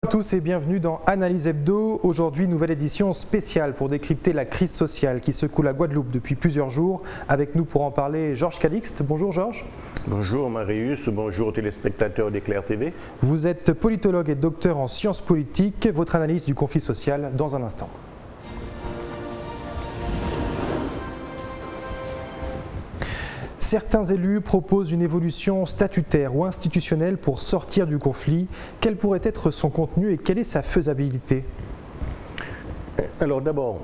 Bonjour à tous et bienvenue dans Analyse Hebdo. Aujourd'hui, nouvelle édition spéciale pour décrypter la crise sociale qui secoue la Guadeloupe depuis plusieurs jours. Avec nous pour en parler, Georges Calixte. Bonjour Georges. Bonjour Marius, bonjour téléspectateurs d'Éclair TV. Vous êtes politologue et docteur en sciences politiques. Votre analyse du conflit social dans un instant. Certains élus proposent une évolution statutaire ou institutionnelle pour sortir du conflit. Quel pourrait être son contenu et quelle est sa faisabilité? Alors d'abord,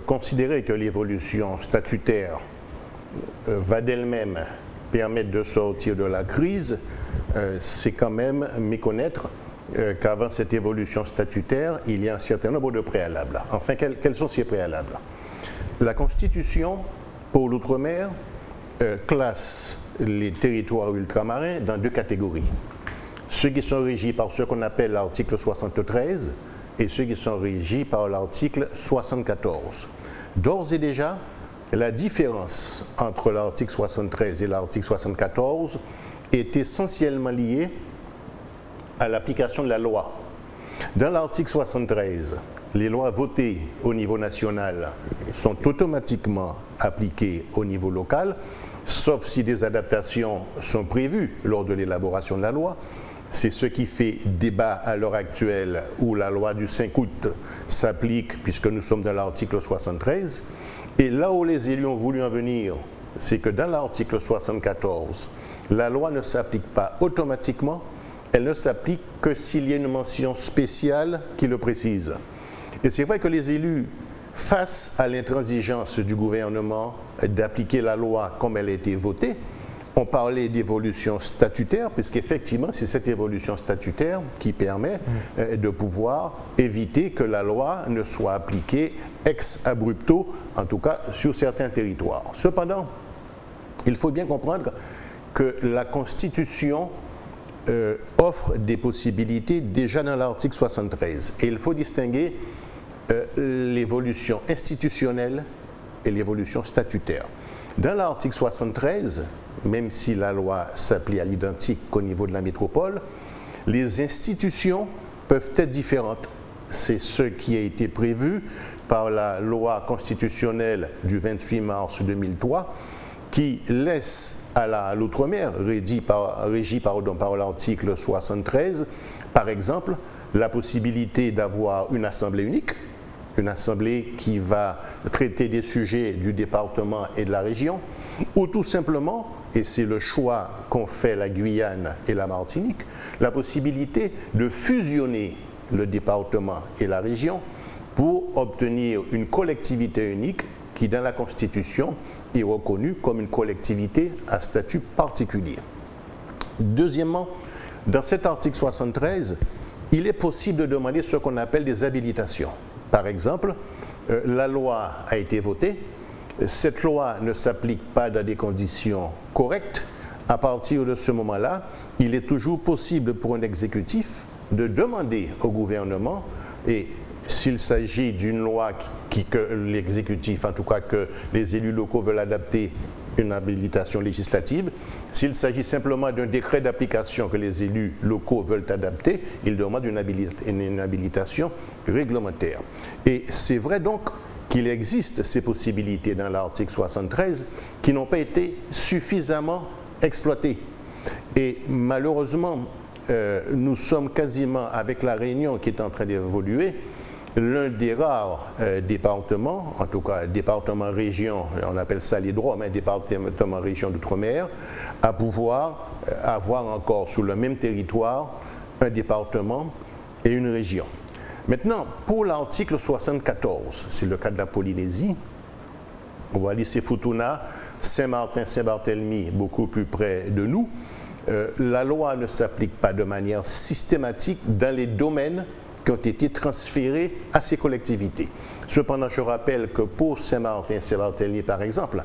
considérer que l'évolution statutaire va d'elle-même permettre de sortir de la crise, c'est quand même méconnaître qu'avant cette évolution statutaire, il y a un certain nombre de préalables. Enfin, quels sont ces préalables? La Constitution, pour l'outre-mer, classe les territoires ultramarins dans deux catégories. Ceux qui sont régis par ce qu'on appelle l'article 73 et ceux qui sont régis par l'article 74. D'ores et déjà, la différence entre l'article 73 et l'article 74 est essentiellement liée à l'application de la loi. Dans l'article 73, les lois votées au niveau national sont automatiquement appliquées au niveau local, sauf si des adaptations sont prévues lors de l'élaboration de la loi. C'est ce qui fait débat à l'heure actuelle où la loi du 5 août s'applique puisque nous sommes dans l'article 73. Et là où les élus ont voulu en venir, c'est que dans l'article 74, la loi ne s'applique pas automatiquement, elle ne s'applique que s'il y a une mention spéciale qui le précise. Et c'est vrai que les élus, face à l'intransigeance du gouvernement d'appliquer la loi comme elle a été votée, on parlait d'évolution statutaire, puisqu'effectivement, c'est cette évolution statutaire qui permet de pouvoir éviter que la loi ne soit appliquée ex abrupto, en tout cas sur certains territoires. Cependant, il faut bien comprendre que la Constitution offre des possibilités déjà dans l'article 73. Et il faut distinguer l'évolution institutionnelle et l'évolution statutaire. Dans l'article 73, même si la loi s'applique à l'identique qu'au niveau de la métropole, les institutions peuvent être différentes. C'est ce qui a été prévu par la loi constitutionnelle du 28 mars 2003 qui laisse à l'outre-mer, régie par l'article 73, par exemple, la possibilité d'avoir une assemblée unique, une assemblée qui va traiter des sujets du département et de la région, ou tout simplement, et c'est le choix qu'ont fait la Guyane et la Martinique, la possibilité de fusionner le département et la région pour obtenir une collectivité unique qui, dans la Constitution, est reconnue comme une collectivité à statut particulier. Deuxièmement, dans cet article 73, il est possible de demander ce qu'on appelle des habilitations. Par exemple, la loi a été votée, cette loi ne s'applique pas dans des conditions correctes. À partir de ce moment-là, il est toujours possible pour un exécutif de demander au gouvernement, et s'il s'agit d'une loi que l'exécutif, en tout cas que les élus locaux veulent adapter, une habilitation législative. S'il s'agit simplement d'un décret d'application que les élus locaux veulent adapter, ils demandent une habilitation réglementaire. Et c'est vrai donc qu'il existe ces possibilités dans l'article 73 qui n'ont pas été suffisamment exploitées. Et malheureusement, nous sommes quasiment, avec la Réunion qui est en train d'évoluer, l'un des rares départements, en tout cas département-région, on appelle ça les droits, mais département-région d'outre-mer, à pouvoir avoir encore sur le même territoire un département et une région. Maintenant, pour l'article 74, c'est le cas de la Polynésie, Wallis-et-Futuna, Saint-Martin, Saint-Barthélemy, beaucoup plus près de nous, la loi ne s'applique pas de manière systématique dans les domaines qui ont été transférés à ces collectivités. Cependant, je rappelle que pour Saint-Martin, Saint-Barthélemy par exemple,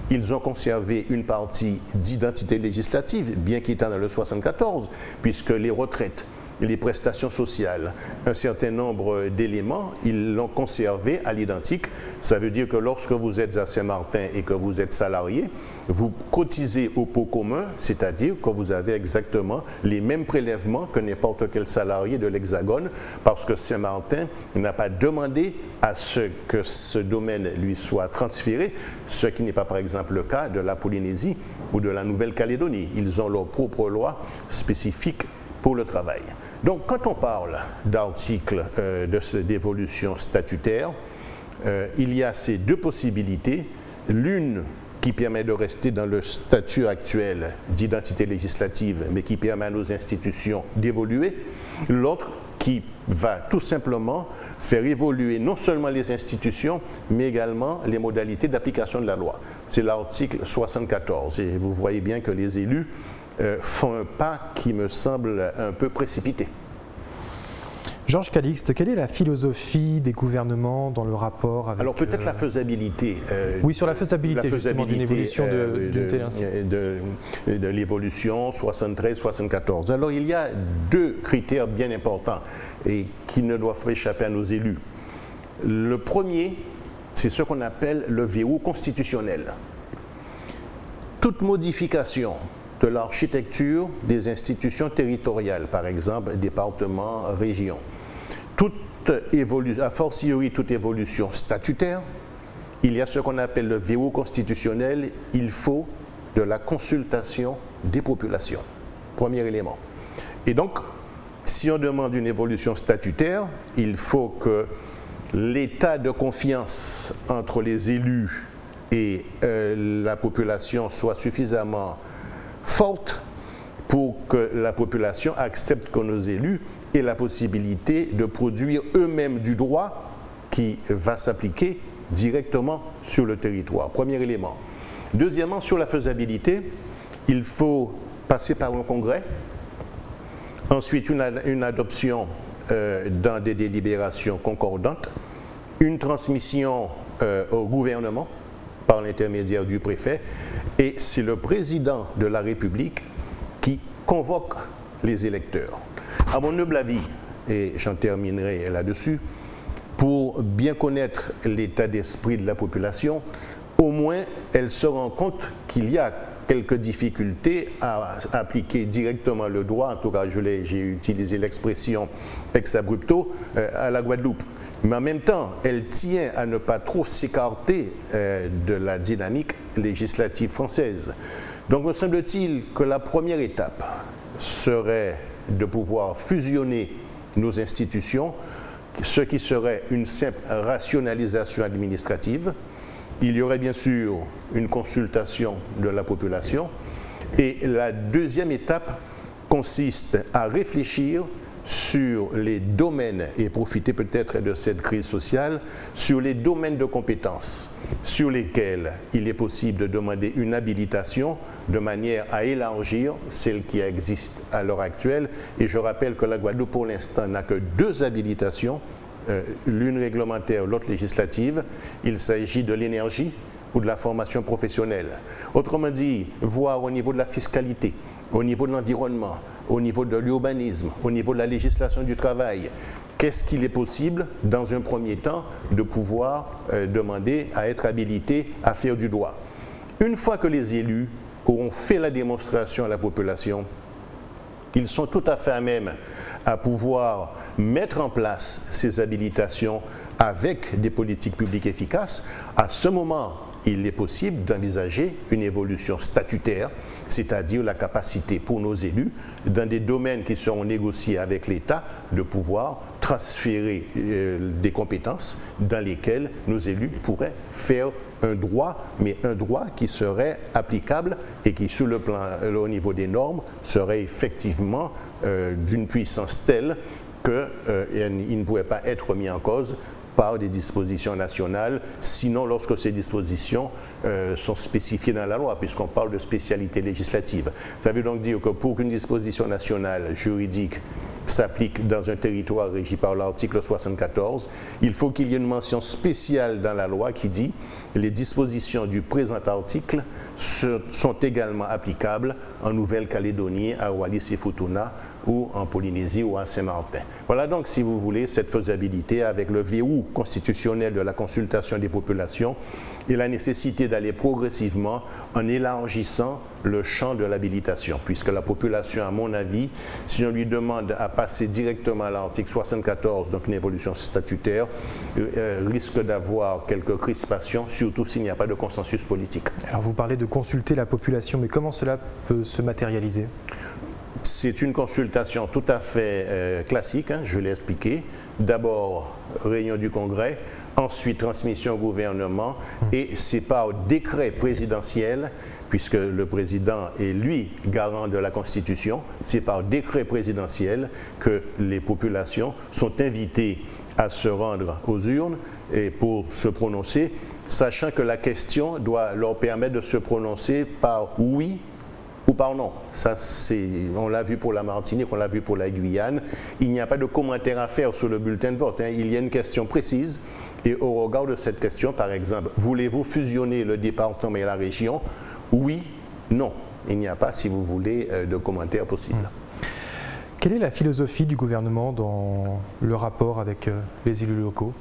ils ont conservé une partie d'identité législative, bien qu'étant dans le 74, puisque les retraites les prestations sociales. Un certain nombre d'éléments, ils l'ont conservé à l'identique. Ça veut dire que lorsque vous êtes à Saint-Martin et que vous êtes salarié, vous cotisez au pot commun, c'est-à-dire que vous avez exactement les mêmes prélèvements que n'importe quel salarié de l'Hexagone, parce que Saint-Martin n'a pas demandé à ce que ce domaine lui soit transféré, ce qui n'est pas par exemple le cas de la Polynésie ou de la Nouvelle-Calédonie. Ils ont leur propre loi spécifique pour le travail. Donc quand on parle d'articles d'évolution statutaire, il y a ces deux possibilités. L'une qui permet de rester dans le statut actuel d'identité législative, mais qui permet à nos institutions d'évoluer. L'autre qui va tout simplement faire évoluer non seulement les institutions, mais également les modalités d'application de la loi. C'est l'article 74. Et vous voyez bien que les élus font un pas qui me semble un peu précipité. Georges Calixte, quelle est la philosophie des gouvernements dans le rapport avec... Alors peut-être la faisabilité. Oui, sur la faisabilité justement d'une évolution d'une telle institution. De l'évolution 73-74. Alors il y a deux critères bien importants et qui ne doivent pas échapper à nos élus. Le premier, c'est ce qu'on appelle le verrou constitutionnel. Toute modification de l'architecture des institutions territoriales, par exemple départements, régions, a fortiori toute évolution statutaire, il y a ce qu'on appelle le verrou constitutionnel, il faut de la consultation des populations. Premier élément. Et donc, si on demande une évolution statutaire, il faut que l'état de confiance entre les élus et la population soit suffisamment forte pour que la population accepte que nos élus aient la possibilité de produire eux-mêmes du droit qui va s'appliquer directement sur le territoire. Premier élément. Deuxièmement, sur la faisabilité, il faut passer par un congrès, ensuite une adoption dans des délibérations concordantes, une transmission au gouvernement par l'intermédiaire du préfet, et c'est le président de la République qui convoque les électeurs. À mon humble avis, et j'en terminerai là-dessus, pour bien connaître l'état d'esprit de la population, au moins elle se rend compte qu'il y a quelques difficultés à appliquer directement le droit, en tout cas j'ai utilisé l'expression ex abrupto, à la Guadeloupe. Mais en même temps, elle tient à ne pas trop s'écarter de la dynamique législative française. Donc me semble-t-il que la première étape serait de pouvoir fusionner nos institutions, ce qui serait une simple rationalisation administrative. Il y aurait bien sûr une consultation de la population. Et la deuxième étape consiste à réfléchir sur les domaines, et profiter peut-être de cette crise sociale, sur les domaines de compétences sur lesquels il est possible de demander une habilitation de manière à élargir celle qui existe à l'heure actuelle. Et je rappelle que la Guadeloupe pour l'instant n'a que deux habilitations, l'une réglementaire, l'autre législative. Il s'agit de l'énergie ou de la formation professionnelle. Autrement dit, voir au niveau de la fiscalité, au niveau de l'environnement, au niveau de l'urbanisme, au niveau de la législation du travail, qu'est-ce qu'il est possible, dans un premier temps, de pouvoir demander à être habilité à faire du droit. Une fois que les élus auront fait la démonstration à la population, ils sont tout à fait à même à pouvoir mettre en place ces habilitations avec des politiques publiques efficaces. À ce moment, il est possible d'envisager une évolution statutaire, c'est-à-dire la capacité pour nos élus, dans des domaines qui seront négociés avec l'État, de pouvoir transférer des compétences dans lesquelles nos élus pourraient faire un droit, mais un droit qui serait applicable et qui, sur le plan, au niveau des normes, serait effectivement d'une puissance telle qu'il ne pourrait pas être mis en cause par des dispositions nationales, sinon lorsque ces dispositions sont spécifiées dans la loi, puisqu'on parle de spécialité législative. Ça veut donc dire que pour qu'une disposition nationale juridique s'applique dans un territoire régi par l'article 74, il faut qu'il y ait une mention spéciale dans la loi qui dit « Les dispositions du présent article sont également applicables en Nouvelle-Calédonie, à Wallis et Futuna, ou en Polynésie ou à Saint-Martin. Voilà donc, si vous voulez, cette faisabilité avec le verrou constitutionnel de la consultation des populations et la nécessité d'aller progressivement en élargissant le champ de l'habilitation, puisque la population, à mon avis, si on lui demande à passer directement à l'article 74, donc une évolution statutaire, risque d'avoir quelques crispations, surtout s'il n'y a pas de consensus politique. Alors vous parlez de consulter la population, mais comment cela peut se matérialiser ? C'est une consultation tout à fait classique, hein, je l'ai expliqué. D'abord, réunion du Congrès, ensuite transmission au gouvernement, et c'est par décret présidentiel, puisque le président est lui garant de la Constitution, c'est par décret présidentiel que les populations sont invitées à se rendre aux urnes et pour se prononcer, sachant que la question doit leur permettre de se prononcer par oui ou par non. Ça, on l'a vu pour la Martinique, on l'a vu pour la Guyane. Il n'y a pas de commentaire à faire sur le bulletin de vote, hein. Il y a une question précise et au regard de cette question, par exemple, voulez-vous fusionner le département et la région? Oui, non. Il n'y a pas, si vous voulez, de commentaire possible. Quelle est la philosophie du gouvernement dans le rapport avec les élus locaux ?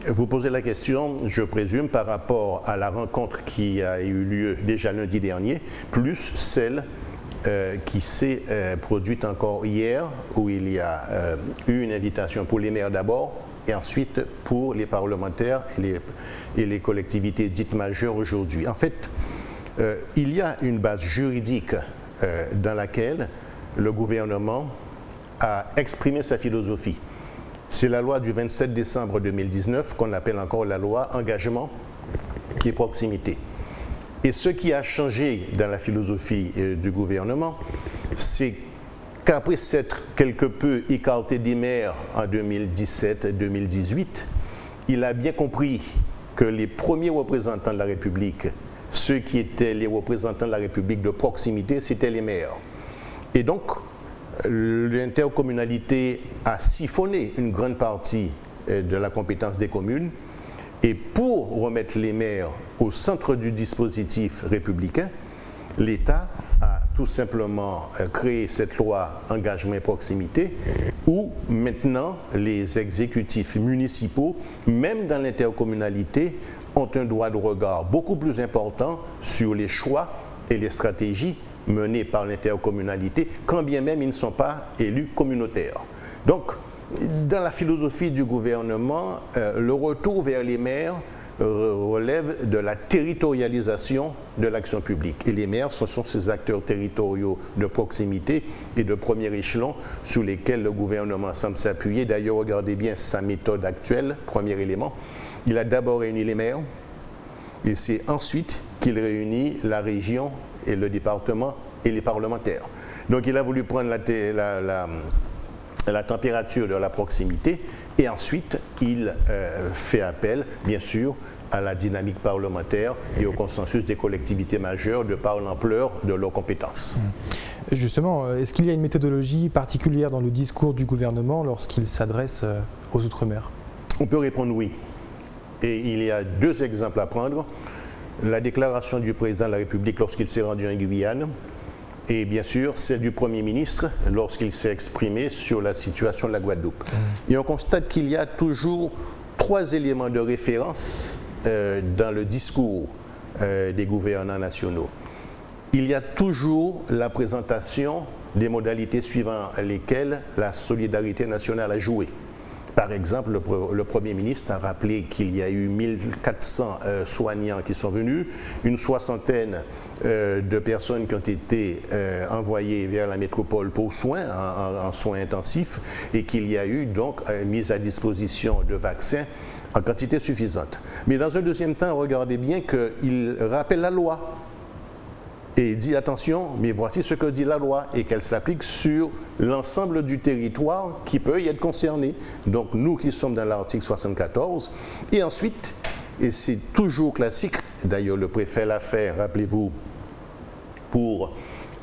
Vous posez la question, je présume, par rapport à la rencontre qui a eu lieu déjà lundi dernier, plus celle qui s'est produite encore hier, où il y a eu une invitation pour les maires d'abord, et ensuite pour les parlementaires et les collectivités dites majeures aujourd'hui. En fait, il y a une base juridique dans laquelle le gouvernement a exprimé sa philosophie. C'est la loi du 27 décembre 2019 qu'on appelle encore la loi engagement et proximité. Et ce qui a changé dans la philosophie du gouvernement, c'est qu'après s'être quelque peu écarté des maires en 2017-2018, il a bien compris que les premiers représentants de la République, ceux qui étaient les représentants de la République de proximité, c'était les maires. Et donc, l'intercommunalité a siphonné une grande partie de la compétence des communes et pour remettre les maires au centre du dispositif républicain, l'État a tout simplement créé cette loi engagement et proximité où maintenant les exécutifs municipaux, même dans l'intercommunalité, ont un droit de regard beaucoup plus important sur les choix et les stratégies menés par l'intercommunalité, quand bien même ils ne sont pas élus communautaires. Donc, dans la philosophie du gouvernement, le retour vers les maires relève de la territorialisation de l'action publique. Et les maires, ce sont ces acteurs territoriaux de proximité et de premier échelon sur lesquels le gouvernement semble s'appuyer. D'ailleurs, regardez bien sa méthode actuelle, premier élément. Il a d'abord réuni les maires, et c'est ensuite qu'il réunit la région et le département et les parlementaires. Donc il a voulu prendre la température de la proximité et ensuite il fait appel, bien sûr, à la dynamique parlementaire et au consensus des collectivités majeures de par l'ampleur de leurs compétences. Justement, est-ce qu'il y a une méthodologie particulière dans le discours du gouvernement lorsqu'il s'adresse aux Outre-mer? On peut répondre oui. Et il y a deux exemples à prendre. La déclaration du président de la République lorsqu'il s'est rendu en Guyane et bien sûr celle du Premier ministre lorsqu'il s'est exprimé sur la situation de la Guadeloupe. Et on constate qu'il y a toujours trois éléments de référence dans le discours des gouvernants nationaux. Il y a toujours la présentation des modalités suivant lesquelles la solidarité nationale a joué. Par exemple, le Premier ministre a rappelé qu'il y a eu 1400 soignants qui sont venus, une soixantaine de personnes qui ont été envoyées vers la métropole pour soins, en soins intensifs, et qu'il y a eu donc mise à disposition de vaccins en quantité suffisante. Mais dans un deuxième temps, regardez bien qu'il rappelle la loi. Et il dit attention, mais voici ce que dit la loi et qu'elle s'applique sur l'ensemble du territoire qui peut y être concerné. Donc nous qui sommes dans l'article 74, et ensuite, et c'est toujours classique, d'ailleurs le préfet l'a fait, rappelez-vous, pour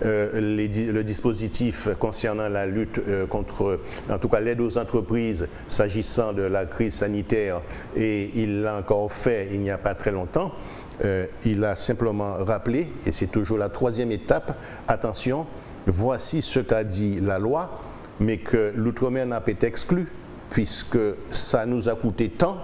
le dispositif concernant la lutte contre, en tout cas l'aide aux entreprises s'agissant de la crise sanitaire, et il l'a encore fait il n'y a pas très longtemps. Il a simplement rappelé, et c'est toujours la troisième étape, attention, voici ce qu'a dit la loi, mais que l'outre-mer n'a pas été exclu, puisque ça nous a coûté tant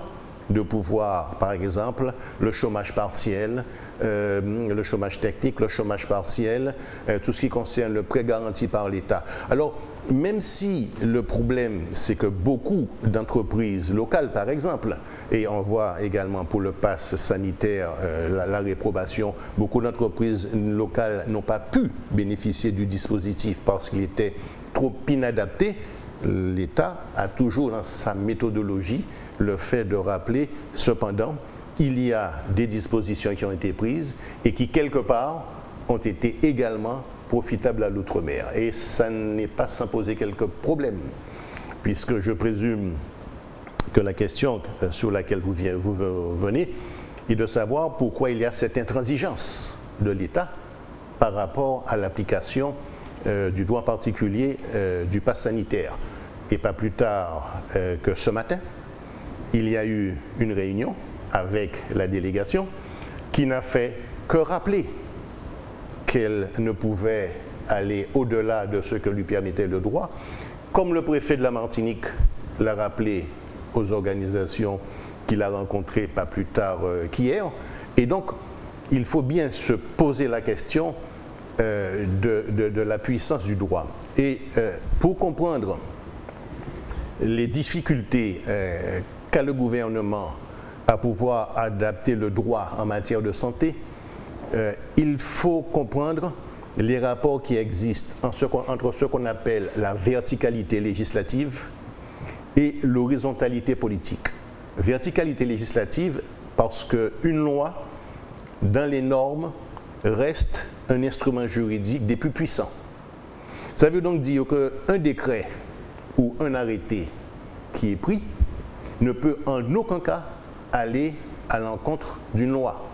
de pouvoir, par exemple, le chômage partiel, le chômage technique, le chômage partiel, tout ce qui concerne le prêt garanti par l'État. Alors, même si le problème, c'est que beaucoup d'entreprises locales, par exemple, et on voit également pour le pass sanitaire, la réprobation, beaucoup d'entreprises locales n'ont pas pu bénéficier du dispositif parce qu'il était trop inadapté, l'État a toujours dans sa méthodologie le fait de rappeler, cependant, il y a des dispositions qui ont été prises et qui, quelque part, ont été également profitables à l'outre-mer. Et ça n'est pas sans poser quelques problèmes, puisque je présume que la question sur laquelle vous venez est de savoir pourquoi il y a cette intransigeance de l'État par rapport à l'application du droit particulier du pass sanitaire. Et pas plus tard que ce matin, il y a eu une réunion avec la délégation qui n'a fait que rappeler qu'elle ne pouvait aller au-delà de ce que lui permettait le droit, comme le préfet de la Martinique l'a rappelé aux organisations qu'il a rencontrées pas plus tard qu'hier. Et donc, il faut bien se poser la question de la puissance du droit. Et pour comprendre les difficultés qu'a le gouvernement à pouvoir adapter le droit en matière de santé, il faut comprendre les rapports qui existent entre ce qu'on appelle la verticalité législative et l'horizontalité politique. Verticalité législative parce qu'une loi, dans les normes, reste un instrument juridique des plus puissants. Ça veut donc dire qu'un décret ou un arrêté qui est pris ne peut en aucun cas aller à l'encontre d'une loi.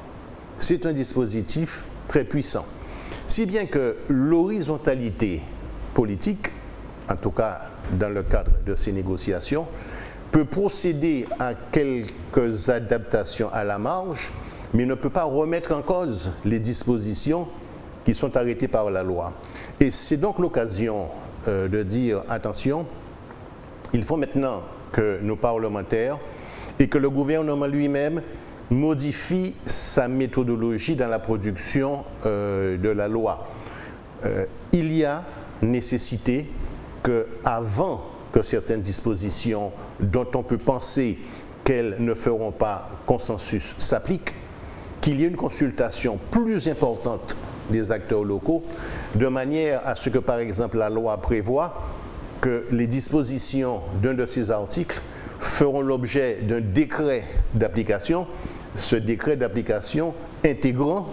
C'est un dispositif très puissant. Si bien que l'horizontalité politique, en tout cas dans le cadre de ces négociations, peut procéder à quelques adaptations à la marge, mais ne peut pas remettre en cause les dispositions qui sont arrêtées par la loi. Et c'est donc l'occasion de dire, attention, il faut maintenant que nos parlementaires et que le gouvernement lui-même modifie sa méthodologie dans la production de la loi. Il y a nécessité qu'avant que certaines dispositions dont on peut penser qu'elles ne feront pas consensus s'appliquent, qu'il y ait une consultation plus importante des acteurs locaux, de manière à ce que, par exemple, la loi prévoit que les dispositions d'un de ces articles feront l'objet d'un décret d'application, ce décret d'application intégrant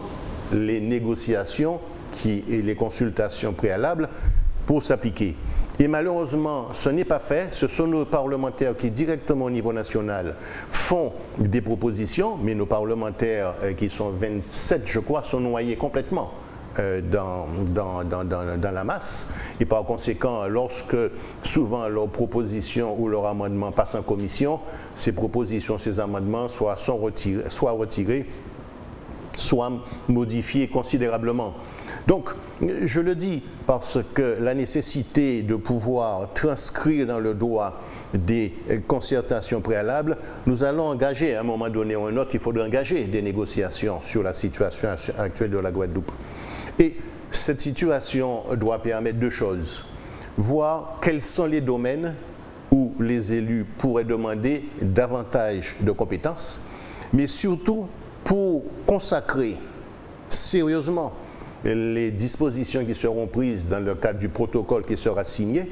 les négociations et les consultations préalables pour s'appliquer. Et malheureusement, ce n'est pas fait. Ce sont nos parlementaires qui, directement au niveau national, font des propositions, mais nos parlementaires, qui sont 27, je crois, sont noyés complètement dans la masse. Et par conséquent, lorsque souvent leurs propositions ou leurs amendements passent en commission, ces propositions, ces amendements soit retirés, soit modifiés considérablement. Donc, je le dis parce que la nécessité de pouvoir transcrire dans le droit des concertations préalables, nous allons engager, à un moment donné ou un autre, il faudra engager des négociations sur la situation actuelle de la Guadeloupe. Et cette situation doit permettre deux choses. Voir quels sont les domaines où les élus pourraient demander davantage de compétences, mais surtout pour consacrer sérieusement les dispositions qui seront prises dans le cadre du protocole qui sera signé.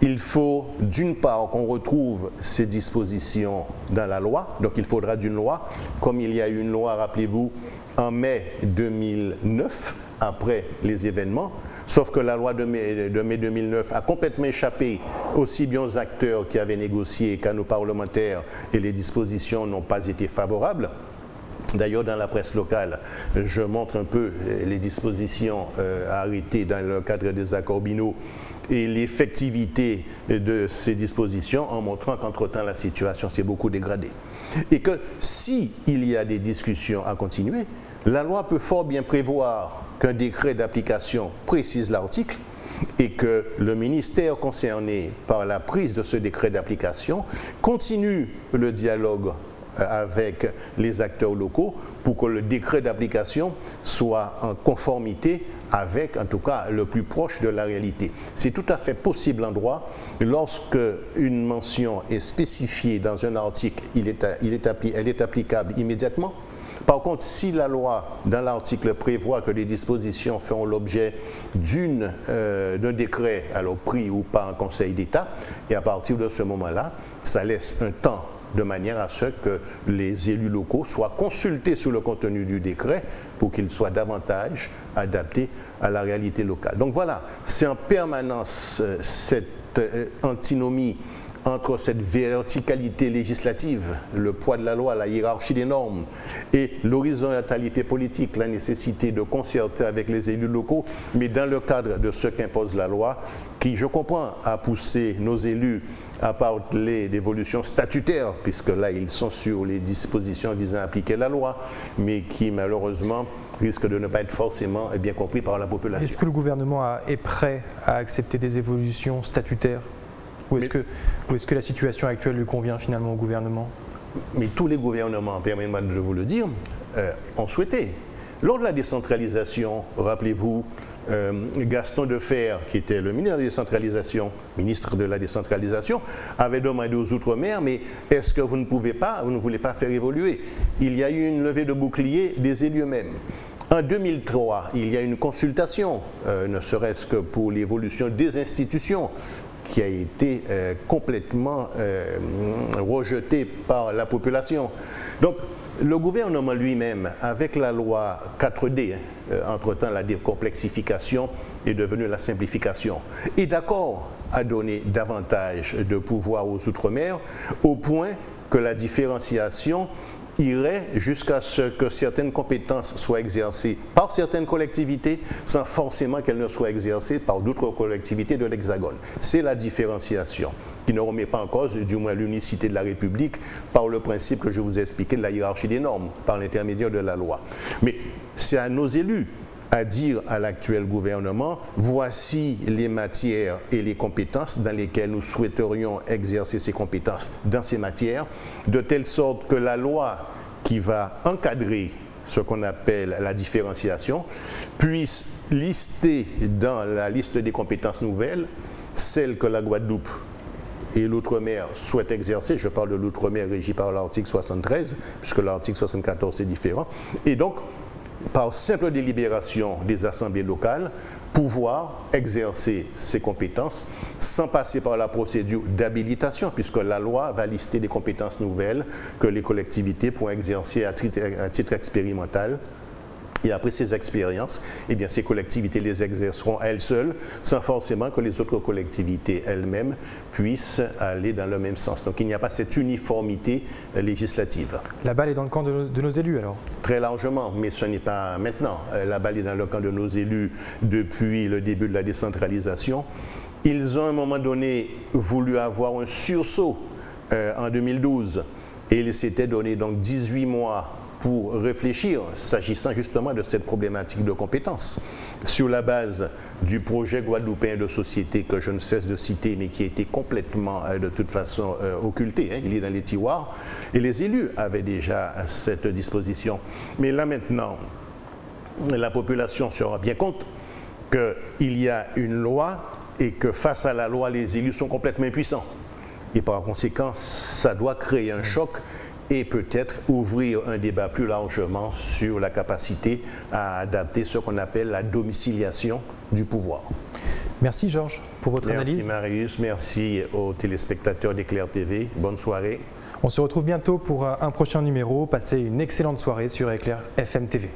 Il faut d'une part qu'on retrouve ces dispositions dans la loi, donc il faudra d'une loi, comme il y a eu une loi, rappelez-vous, en mai 2009, après les événements, sauf que la loi de mai 2009 a complètement échappé aussi bien aux acteurs qui avaient négocié qu'à nos parlementaires, et les dispositions n'ont pas été favorables. D'ailleurs, dans la presse locale, je montre un peu les dispositions arrêtées dans le cadre des accords binaux et l'effectivité de ces dispositions, en montrant qu'entre-temps, la situation s'est beaucoup dégradée. Et que s'il y a des discussions à continuer, la loi peut fort bien prévoir qu'un décret d'application précise l'article, et que le ministère concerné par la prise de ce décret d'application continue le dialogue avec les acteurs locaux pour que le décret d'application soit en conformité avec, en tout cas, le plus proche de la réalité. C'est tout à fait possible en droit, lorsque une mention est spécifiée dans un article, elle est applicable immédiatement. Par contre, si la loi, dans l'article, prévoit que les dispositions feront l'objet d'un décret, alors pris ou pas en Conseil d'État, et à partir de ce moment-là, ça laisse un temps de manière à ce que les élus locaux soient consultés sur le contenu du décret pour qu'il soit davantage adapté à la réalité locale. Donc voilà, c'est en permanence cette antinomie entre cette verticalité législative, le poids de la loi, la hiérarchie des normes, et l'horizontalité politique, la nécessité de concerter avec les élus locaux, mais dans le cadre de ce qu'impose la loi, qui, je comprends, a poussé nos élus à parler d'évolution statutaire, puisque là, ils sont sur les dispositions visant à appliquer la loi, mais qui, malheureusement, risquent de ne pas être forcément bien compris par la population. Est-ce que le gouvernement est prêt à accepter des évolutions statutaires ? Ou est-ce que la situation actuelle lui convient finalement au gouvernement? Mais tous les gouvernements, permettez-moi de vous le dire, ont souhaité. Lors de la décentralisation, rappelez-vous, Gaston Defferre, qui était le ministre de la décentralisation, avait demandé aux Outre-mer, mais est-ce que vous ne voulez pas faire évoluer? Il y a eu une levée de bouclier des élus eux-mêmes. En 2003, il y a une consultation, ne serait-ce que pour l'évolution des institutions, qui a été complètement rejeté par la population. Donc, le gouvernement lui-même, avec la loi 4D, entre-temps la décomplexification est devenue la simplification, est d'accord à donner davantage de pouvoir aux Outre-mer, au point que la différenciation irait jusqu'à ce que certaines compétences soient exercées par certaines collectivités sans forcément qu'elles ne soient exercées par d'autres collectivités de l'Hexagone. C'est la différenciation qui ne remet pas en cause, du moins, l'unicité de la République par le principe que je vous ai expliqué de la hiérarchie des normes, par l'intermédiaire de la loi. Mais c'est à nos élus à dire à l'actuel gouvernement, voici les matières et les compétences dans lesquelles nous souhaiterions exercer ces compétences dans ces matières, de telle sorte que la loi qui va encadrer ce qu'on appelle la différenciation puisse lister dans la liste des compétences nouvelles celles que la Guadeloupe et l'Outre-mer souhaitent exercer. Je parle de l'Outre-mer régi par l'article 73, puisque l'article 74 est différent. Et donc, par simple délibération des assemblées locales, pouvoir exercer ces compétences sans passer par la procédure d'habilitation, puisque la loi va lister des compétences nouvelles que les collectivités pourront exercer à titre expérimental. Et après ces expériences, eh bien, ces collectivités les exerceront elles seules, sans forcément que les autres collectivités elles-mêmes puissent aller dans le même sens. Donc il n'y a pas cette uniformité législative. La balle est dans le camp de nos élus alors? Très largement, mais ce n'est pas maintenant. La balle est dans le camp de nos élus depuis le début de la décentralisation. Ils ont à un moment donné voulu avoir un sursaut en 2012 et ils s'étaient donné donc 18 mois pour réfléchir, s'agissant justement de cette problématique de compétences, sur la base du projet guadeloupéen de société que je ne cesse de citer, mais qui a été complètement, de toute façon, occulté. Il est dans les tiroirs, et les élus avaient déjà cette disposition. Mais là maintenant, la population se rend bien compte qu'il y a une loi et que face à la loi, les élus sont complètement impuissants. Et par conséquent, ça doit créer un choc et peut-être ouvrir un débat plus largement sur la capacité à adapter ce qu'on appelle la domiciliation du pouvoir. Merci Georges pour votre analyse. Merci Marius, merci aux téléspectateurs d'Éclair TV. Bonne soirée. On se retrouve bientôt pour un prochain numéro. Passez une excellente soirée sur Éclair FM TV.